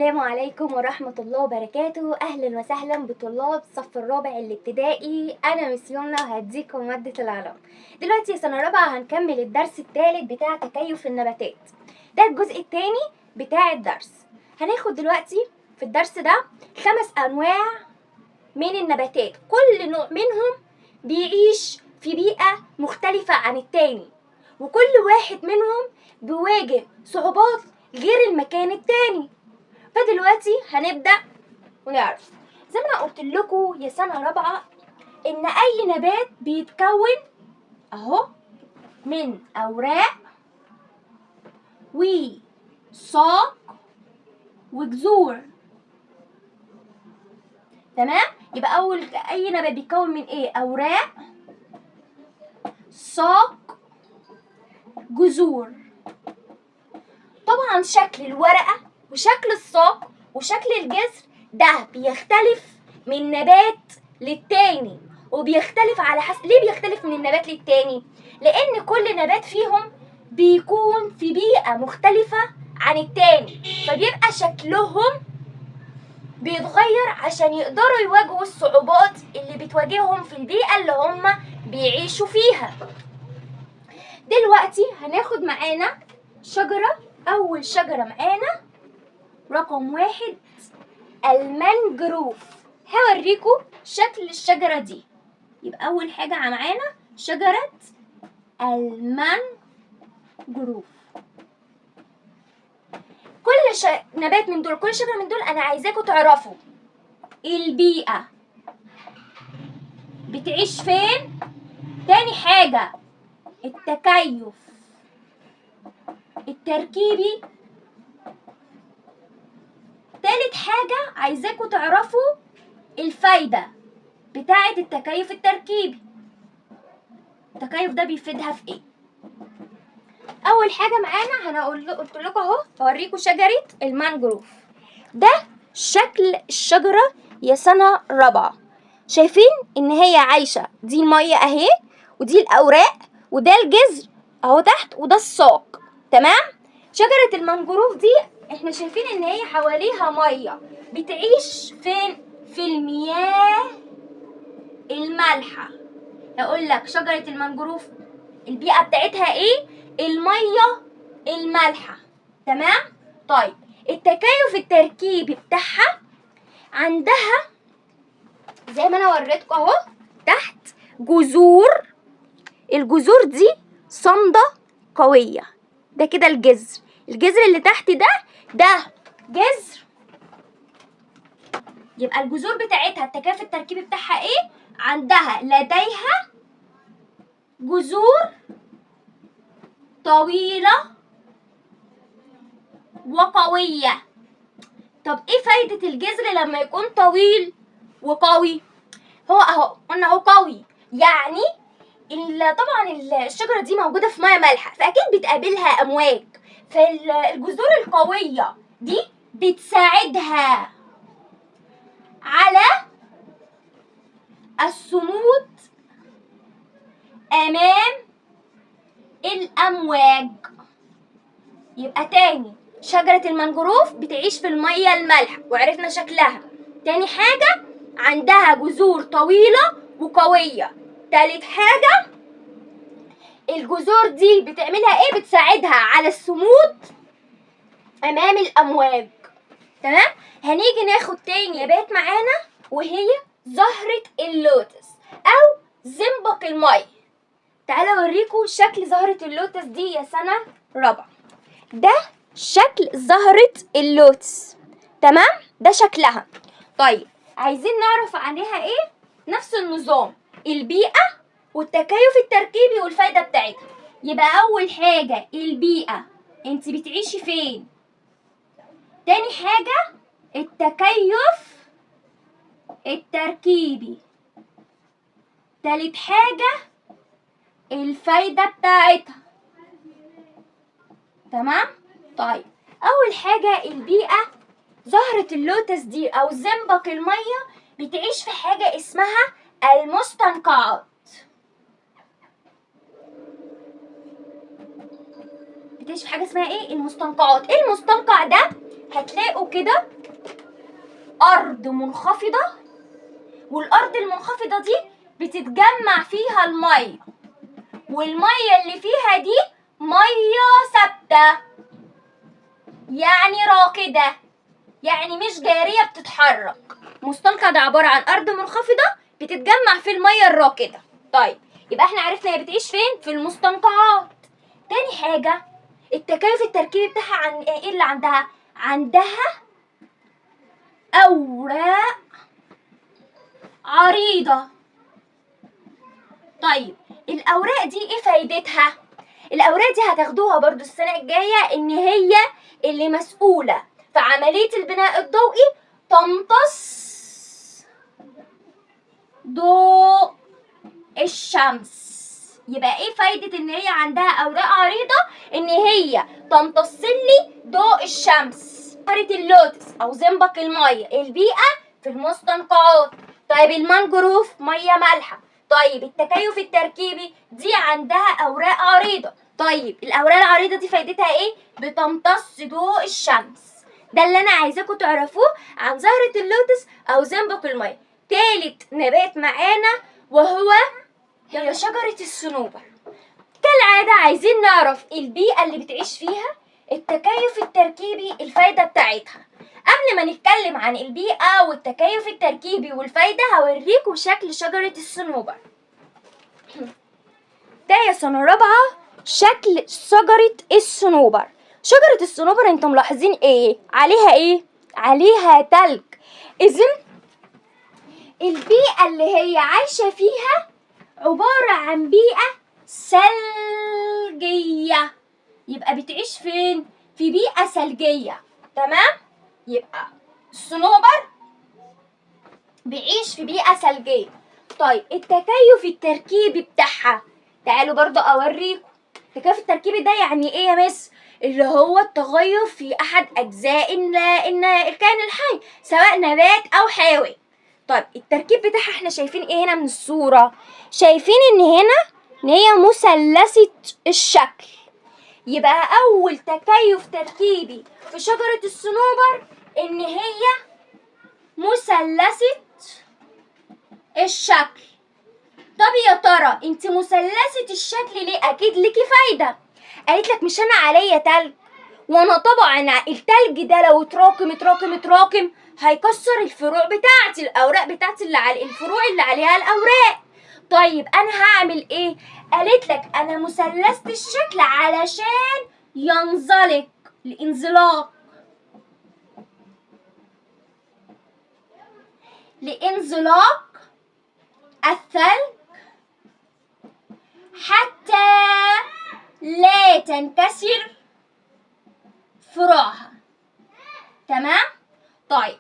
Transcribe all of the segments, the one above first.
السلام عليكم ورحمة الله وبركاته. أهلا وسهلا بطلاب الصف الرابع الابتدائي. أنا مس يمنى وهديكم مادة العلوم. دلوقتي يا سنة رابعة هنكمل الدرس الثالث بتاع تكيف النباتات. ده الجزء الثاني بتاع الدرس. هناخد دلوقتي في الدرس ده 5 أنواع من النباتات، كل نوع منهم بيعيش في بيئة مختلفة عن التاني، وكل واحد منهم بيواجه صعوبات غير المكان التاني. فدلوقتي هنبدأ ونعرف زي ما انا قلت لكم يا سنة رابعة ان اي نبات بيتكون اهو من اوراق وساق وجذور. تمام؟ يبقى اي نبات بيتكون من ايه؟ اوراق، ساق، جذور. طبعا شكل الورقة وشكل الساق وشكل الجذر ده بيختلف من نبات للتاني، وبيختلف على ليه بيختلف من النبات للتاني؟ لأن كل نبات فيهم بيكون في بيئة مختلفة عن التاني، فبيبقى شكلهم بيتغير عشان يقدروا يواجهوا الصعوبات اللي بتواجههم في البيئة اللي هم بيعيشوا فيها. دلوقتي هناخد معانا شجرة. أول شجرة معانا رقم 1 المانجروف. هوريكم شكل الشجرة دي. يبقى أول حاجة معانا شجرة المانجروف. كل نبات من دول، كل شجرة من دول أنا عايزاكم تعرفوا البيئة بتعيش فين. تاني حاجة التكيف التركيبي. تالت حاجة عايزاكم تعرفوا الفايدة بتاعة التكيف التركيبي. التكيف ده بيفيدها في ايه؟ اول حاجة معانا قلت لكم اهو هوريكم شجرة المانجروف. ده شكل الشجرة يا سنة رابعة. شايفين ان هي عايشة، دي المية اهي، ودي الاوراق، وده الجذر اهو تحت، وده الساق. تمام؟ شجرة المانجروف دي احنا شايفين ان هي حواليها مية. بتعيش فين؟ في المياه المالحة. هقول لك شجرة المانجروف البيئة بتاعتها ايه؟ المية المالحة. تمام؟ طيب التكيف التركيبي بتاعها عندها زي ما انا وريتكم اهو تحت جذور. الجذور دي صامدة قوية. ده كده الجذر. الجذر اللي تحت ده جذر. يبقى الجذور بتاعتها التكيف التركيبي بتاعها ايه؟ عندها لديها جذور طويلة وقوية. طب ايه فايدة الجذر لما يكون طويل وقوي؟ هو اهو قلنا اهو قوي، يعني طبعا الشجرة دي موجودة في مياه مالحة، فأكيد بتقابلها أمواج. فالجذور القوية دي بتساعدها على الصمود أمام الأمواج. يبقى تاني شجرة المانجروف بتعيش في المية المالحة وعرفنا شكلها. تاني حاجة عندها جذور طويلة وقوية. تالت حاجة الجذور دي بتعملها ايه؟ بتساعدها على الصمود امام الامواج. تمام؟ هنيجي ناخد تاني نبات معانا وهي زهرة اللوتس او زنبق المي. تعالوا اوريكم شكل زهرة اللوتس دي يا سنة رابعة. ده شكل زهرة اللوتس. تمام؟ ده شكلها. طيب عايزين نعرف عليها ايه؟ نفس النظام، البيئة والتكيف التركيبي والفايدة بتاعتها. يبقى أول حاجة البيئة، انت بتعيشي فين؟ تاني حاجة التكيف التركيبي. تالت حاجة الفايدة بتاعتها. تمام؟ طيب أول حاجة البيئة، زهرة اللوتس دي أو زنبق المية بتعيش في حاجة اسمها المستنقعات. بتعيش في حاجة اسمها ايه؟ المستنقعات. ايه المستنقع ده؟ هتلاقوا كده أرض منخفضة، والأرض المنخفضة دي بتتجمع فيها المية، والمية اللي فيها دي مية ثابتة، يعني راكدة، يعني مش جارية بتتحرك. مستنقع ده عبارة عن أرض منخفضة بتتجمع في المية الراكدة. طيب يبقى احنا عرفنا هي بتعيش فين؟ في المستنقعات. تاني حاجة التكيف التركيبي بتاعها عن ايه اللي عندها؟ عندها أوراق عريضة. طيب الأوراق دي ايه فايدتها؟ الأوراق دي هتاخدوها برضو السنة الجاية إن هي اللي مسؤولة في عملية البناء الضوئي، تمتص ضوء الشمس. يبقى ايه فايدة ان هي عندها اوراق عريضة؟ ان هي تمتص لي ضوء الشمس. شجرة اللوتس او زنبق المية، البيئة في المستنقعات. طيب المانجروف مية مالحة. طيب التكيف التركيبي دي عندها اوراق عريضة. طيب الاوراق العريضة دي فايدتها ايه؟ بتمتص ضوء الشمس. ده اللي انا عايزاكم تعرفوه عن زهرة اللوتس او زنبق المية. تالت نبات معانا وهو هي شجرة الصنوبر. كالعادة عايزين نعرف البيئة اللي بتعيش فيها، التكيف التركيبي، الفايدة بتاعتها. قبل ما نتكلم عن البيئة والتكيف التركيبي والفايدة هوريكم شكل شجرة الصنوبر. ده يا سنة رابعة شكل شجرة الصنوبر. شجرة الصنوبر انتم ملاحظين ايه؟ عليها ايه؟ عليها تلج. اذن البيئة اللي هي عايشة فيها عبارة عن بيئة ثلجية. يبقى بتعيش فين؟ في بيئة ثلجية. تمام؟ يبقى الصنوبر بيعيش في بيئة ثلجية. طيب التكيف التركيبي بتاعها تعالوا برضو اوريكم. التكيف التركيبي ده يعني ايه يا مس؟ اللي هو التغير في احد اجزاء الكائن الحي سواء نبات او حيوان. طيب التركيب بتاعها احنا شايفين ايه هنا من الصورة؟ شايفين ان هي مثلثة الشكل. يبقى اول تكيف تركيبي في شجرة الصنوبر ان هي مثلثة الشكل. طب يا ترى انت مثلثة الشكل ليه؟ اكيد ليكي فايدة. قالت لك مش انا عليا تلج، وانا طبعا التلج ده لو اتراكم هيكسر الفروع بتاعتي، الاوراق بتاعتي اللي على الفروع اللي عليها الاوراق. طيب انا هعمل ايه؟ قالت لك انا مثلثة الشكل علشان ينزلق لانزلاق الثلج حتى لا تنكسر فروعها. تمام؟ طيب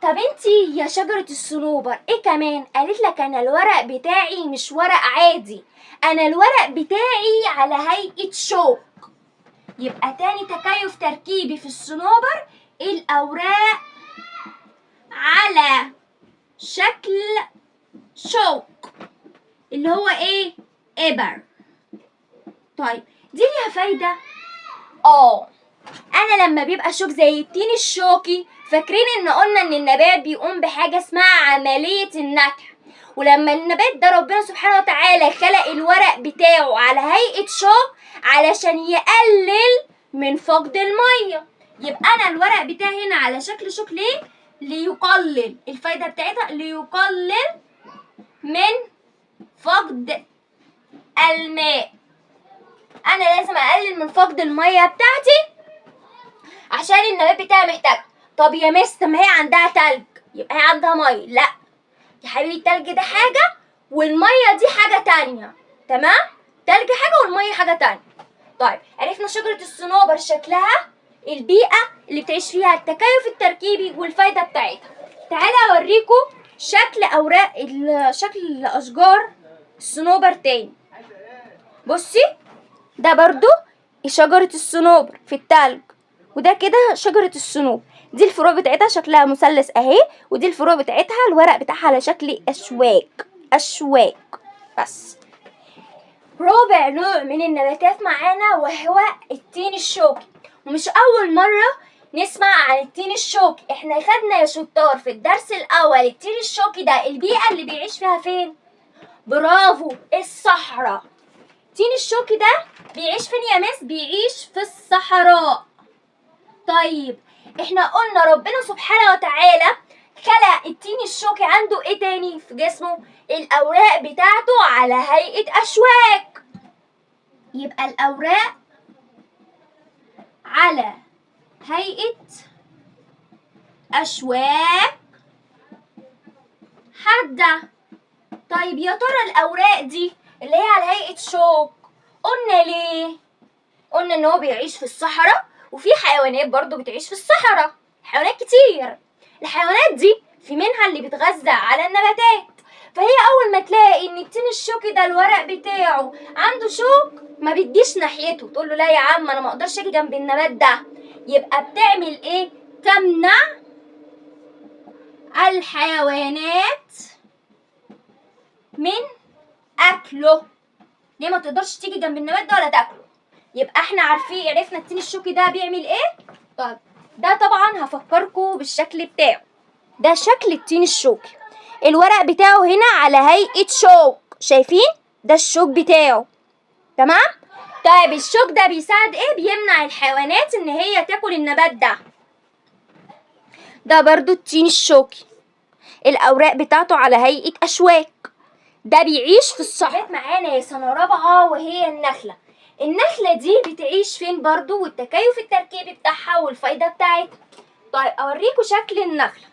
انتي يا شجرة الصنوبر ايه كمان؟ قالت لك انا الورق بتاعي مش ورق عادي، انا الورق بتاعي على هيئة شوك. يبقى تاني تكيف تركيبي في الصنوبر الاوراق على شكل شوك اللي هو ايه؟ ابر. طيب دي ليها فايدة؟ انا لما بيبقى شوك زي التين الشوكي، فاكرين ان قلنا ان النبات بيقوم بحاجة اسمها عملية النكح، ولما النبات ده ربنا سبحانه وتعالى خلق الورق بتاعه على هيئة شوك علشان يقلل من فقد المية. يبقى انا الورق بتاعي هنا على شكل شوك ليه؟ ليقلل الفايدة بتاعتها، ليقلل من فقد الماء. انا لازم اقلل من فقد المية بتاعتي عشان النبات بتاعي محتاجها. طب يا مس ما هي عندها تلج يبقى هي عندها ميه؟ لا يا حبيبي، التلج ده حاجه والميه دي حاجه تانية. تمام؟ تلج حاجه والميه حاجه تانية. طيب عرفنا شجره الصنوبر شكلها، البيئه اللي بتعيش فيها، التكيف التركيبي والفايده بتاعتها. تعالى اوريكم شكل اشجار الصنوبر تاني. بصي ده برضو شجره الصنوبر في التلج، وده كده شجرة الصنوبر. دي الفروع بتاعتها شكلها مثلث اهي، ودي الفروع بتاعتها الورق بتاعها على شكل اشواك. بس رابع نوع من النباتات معانا وهو التين الشوكي. ومش اول مرة نسمع عن التين الشوكي. احنا خدنا يا شطار في الدرس الاول التين الشوكي ده البيئة اللي بيعيش فيها فين؟ برافو، الصحراء. التين الشوكي ده بيعيش فين يا مس؟ بيعيش في الصحراء. طيب احنا قلنا ربنا سبحانه وتعالى خلق التين الشوكي عنده ايه تاني في جسمه؟ الاوراق بتاعته على هيئة اشواك. يبقى الاوراق على هيئة اشواك حادة. طيب يا ترى الاوراق دي اللي هي على هيئة شوك قلنا ليه؟ قلنا ان هو بيعيش في الصحراء، وفي حيوانات برضو بتعيش في الصحراء، حيوانات كتير. الحيوانات دي في منها اللي بتغذى على النباتات، فهي اول ما تلاقي ان التين الشوكي ده الورق بتاعه عنده شوك ما بتجيش ناحيته، تقول له لا يا عم انا ما اقدرش اجي جنب النبات ده. يبقى بتعمل ايه؟ تمنع الحيوانات من اكله. ليه ما تقدرش تيجي جنب النبات ده ولا تاكله؟ يبقى احنا عرفنا التين الشوكي ده بيعمل ايه؟ طيب ده طبعا هفكركم بالشكل بتاعه. ده شكل التين الشوكي، الورق بتاعه هنا على هيئة شوك، شايفين؟ ده الشوك بتاعه، تمام؟ طيب الشوك ده بيساعد ايه؟ بيمنع الحيوانات ان هي تاكل النبات ده. ده برضو التين الشوكي، الاوراق بتاعته على هيئة اشواك، ده بيعيش في الصحراء. معانا يا سنة رابعة وهي النخلة. النخلة دي بتعيش فين برضو، والتكيف التركيبي بتاعها والفايدة بتاعتها. طيب اوريكم شكل النخلة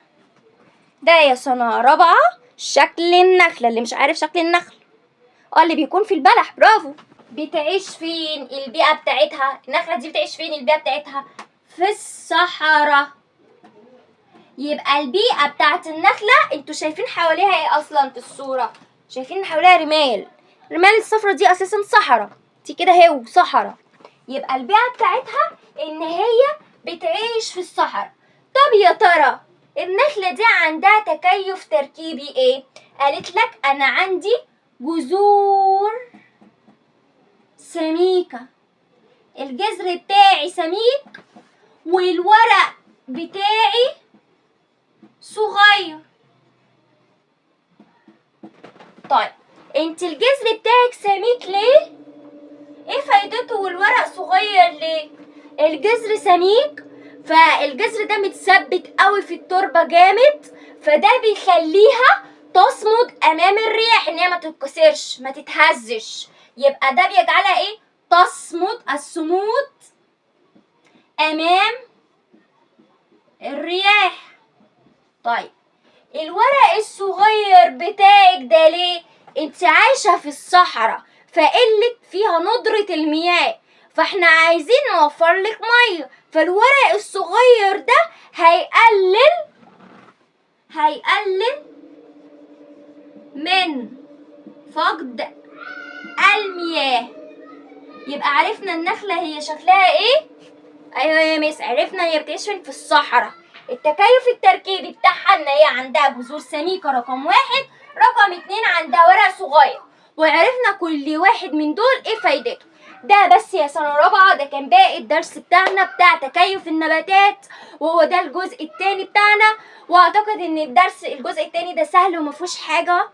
ده يا سنة رابعة. شكل النخلة، اللي مش عارف شكل النخل اللي بيكون في البلح، برافو. بتعيش فين البيئة بتاعتها؟ النخلة دي بتعيش فين البيئة بتاعتها؟ في الصحراء. يبقى البيئة بتاعت النخلة انتوا شايفين حواليها ايه اصلا في الصورة؟ شايفين حواليها رمال، الرمال الصفرا دي اساسا صحراء، دي كده هو صحراء. يبقى البيئة بتاعتها ان هي بتعيش في الصحراء. طب يا ترى النخلة دي عندها تكيف تركيبي ايه؟ قالت لك انا عندي جذور سميكة، الجذر بتاعي سميك والورق بتاعي صغير. طيب انت الجذر بتاعك سميك ليه؟ ايه فايدته والورق صغير ليه؟ الجذر سميك، فالجذر ده متثبت قوي في التربة جامد، فده بيخليها تصمد امام الرياح، ان هي ما تتكسرش ما تتهزش. يبقى ده بيجعلها ايه؟ تصمد، الصمود امام الرياح. طيب الورق الصغير بتاعك ده ليه؟ انت عايشة في الصحراء فقلت فيها ندرة المياه، فاحنا عايزين نوفر لك مية، فالورق الصغير ده هيقلل من فقد المياه. يبقى عرفنا النخلة هي شكلها ايه؟ ايوه يا مس، عرفنا هي بتعيش في الصحراء. التكيف التركيبي بتاعها ان هي عندها جذور سميكة رقم 1، رقم 2 عندها ورق صغير، وعرفنا كل واحد من دول ايه فايدته. ده بس يا سنة رابعة، ده كان باقي الدرس بتاعنا بتاع تكيف النباتات، وهو ده الجزء التاني بتاعنا. واعتقد ان الجزء التاني ده سهل ومفيهوش حاجة،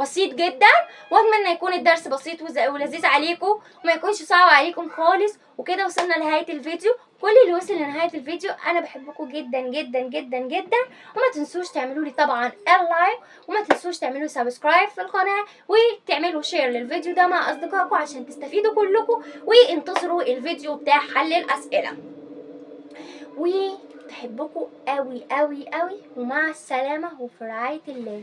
بسيط جدا، واتمنى يكون الدرس بسيط ولذيذ عليكم وما يكونش صعب عليكم خالص. وكده وصلنا لنهايه الفيديو. كل اللي وصل لنهايه الفيديو انا بحبكم جدا جدا جدا جدا، وما تنسوش تعملوا لي طبعا اللايك، وما تنسوش تعملوا سبسكرايب في القناه، وتعملوا شير للفيديو ده مع اصدقائكم عشان تستفيدوا كلكم، وانتظروا الفيديو بتاع حل الاسئله. وبحبكم قوي قوي قوي، ومع السلامه وفي رعايه الله.